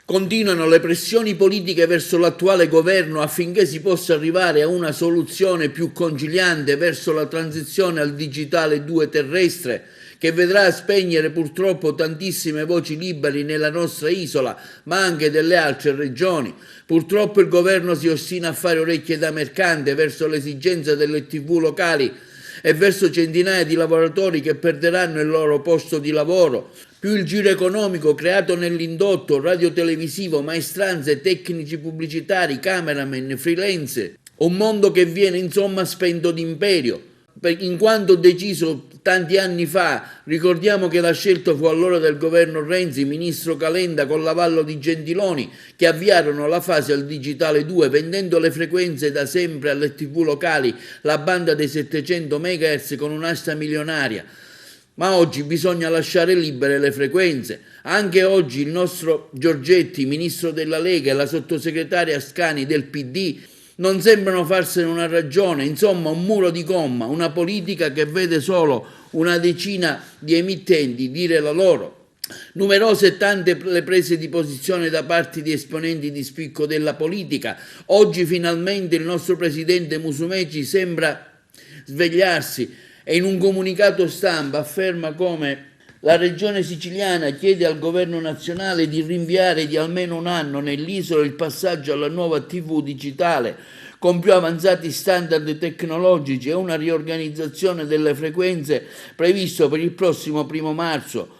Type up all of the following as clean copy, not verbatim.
Continuano le pressioni politiche verso l'attuale governo affinché si possa arrivare a una soluzione più conciliante verso la transizione al digitale 2 terrestre, che vedrà spegnere purtroppo tantissime voci libere nella nostra isola, ma anche delle altre regioni. Purtroppo il governo si ostina a fare orecchie da mercante verso le esigenze delle TV locali e verso centinaia di lavoratori che perderanno il loro posto di lavoro. Più il giro economico creato nell'indotto radiotelevisivo, maestranze, tecnici pubblicitari, cameraman, freelance, un mondo che viene insomma spento d'imperio, in quanto deciso tanti anni fa. Ricordiamo che la scelta fu allora del governo Renzi, ministro Calenda con l'avallo di Gentiloni, che avviarono la fase al digitale 2 vendendo le frequenze da sempre alle TV locali, la banda dei 700 MHz con un'asta milionaria. Ma oggi bisogna lasciare libere le frequenze. Anche oggi il nostro Giorgetti, ministro della Lega, e la sottosegretaria Ascani del PD non sembrano farsene una ragione, insomma un muro di gomma, una politica che vede solo una decina di emittenti dire la loro. Numerose e tante le prese di posizione da parte di esponenti di spicco della politica. Oggi finalmente il nostro presidente Musumeci sembra svegliarsi e in un comunicato stampa afferma come la regione siciliana chiede al governo nazionale di rinviare di almeno un anno nell'isola il passaggio alla nuova TV digitale con più avanzati standard tecnologici e una riorganizzazione delle frequenze previsto per il prossimo 1° marzo.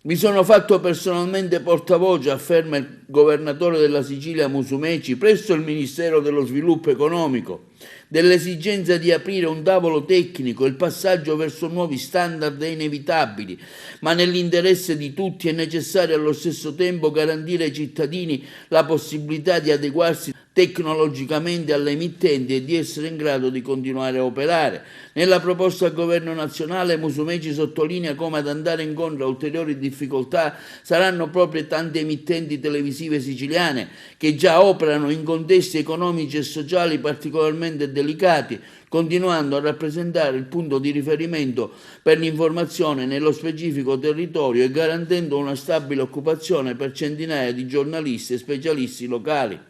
Mi sono fatto personalmente portavoce, afferma il governatore della Sicilia Musumeci, presso il Ministero dello Sviluppo Economico, dell'esigenza di aprire un tavolo tecnico. Il passaggio verso nuovi standard è inevitabile, ma nell'interesse di tutti è necessario allo stesso tempo garantire ai cittadini la possibilità di adeguarsi tecnologicamente alle emittenti e di essere in grado di continuare a operare. Nella proposta al governo nazionale Musumeci sottolinea come ad andare incontro a ulteriori difficoltà saranno proprio tante emittenti televisive siciliane che già operano in contesti economici e sociali particolarmente delicati, continuando a rappresentare il punto di riferimento per l'informazione nello specifico territorio e garantendo una stabile occupazione per centinaia di giornalisti e specialisti locali.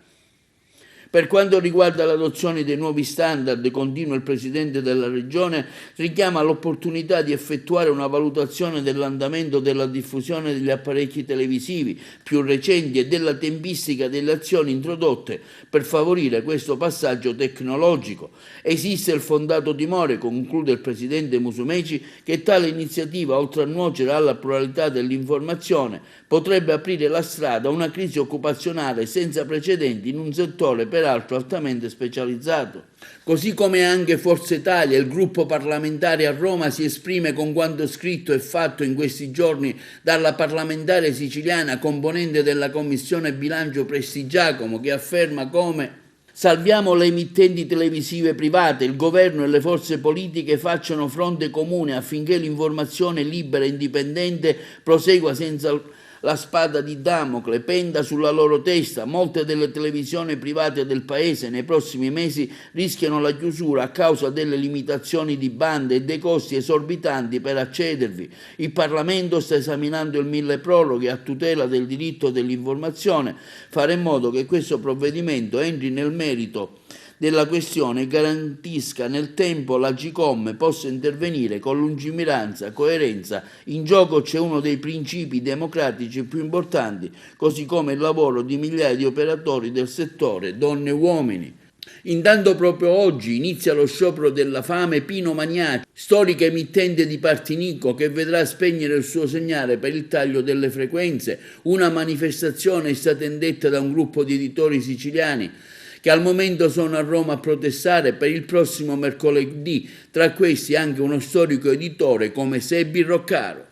Per quanto riguarda l'adozione dei nuovi standard, continua il Presidente della Regione, richiama l'opportunità di effettuare una valutazione dell'andamento della diffusione degli apparecchi televisivi più recenti e della tempistica delle azioni introdotte per favorire questo passaggio tecnologico. Esiste il fondato timore, conclude il Presidente Musumeci, che tale iniziativa, oltre a nuocere alla pluralità dell'informazione, potrebbe aprire la strada a una crisi occupazionale senza precedenti in un settore peraltro altamente specializzato. Così come anche Forza Italia, il gruppo parlamentare a Roma, si esprime con quanto scritto e fatto in questi giorni dalla parlamentare siciliana componente della Commissione Bilancio Prestigiacomo, che afferma come salviamo le emittenti televisive private, il governo e le forze politiche facciano fronte comune affinché l'informazione libera e indipendente prosegua senza la spada di Damocle penda sulla loro testa. Molte delle televisioni private del paese nei prossimi mesi rischiano la chiusura a causa delle limitazioni di bande e dei costi esorbitanti per accedervi. Il Parlamento sta esaminando il milleproroghe a tutela del diritto dell'informazione. Fare in modo che questo provvedimento entri nel merito della questione e garantisca nel tempo l'Agcom possa intervenire con lungimiranza e coerenza. In gioco c'è uno dei principi democratici più importanti, così come il lavoro di migliaia di operatori del settore, donne e uomini. Intanto proprio oggi inizia lo sciopero della fame Pino Magnaci, storica emittente di Partinico, che vedrà spegnere il suo segnale per il taglio delle frequenze. Una manifestazione è stata indetta da un gruppo di editori siciliani che al momento sono a Roma a protestare per il prossimo mercoledì, tra questi anche uno storico editore come Sebi Roccaro.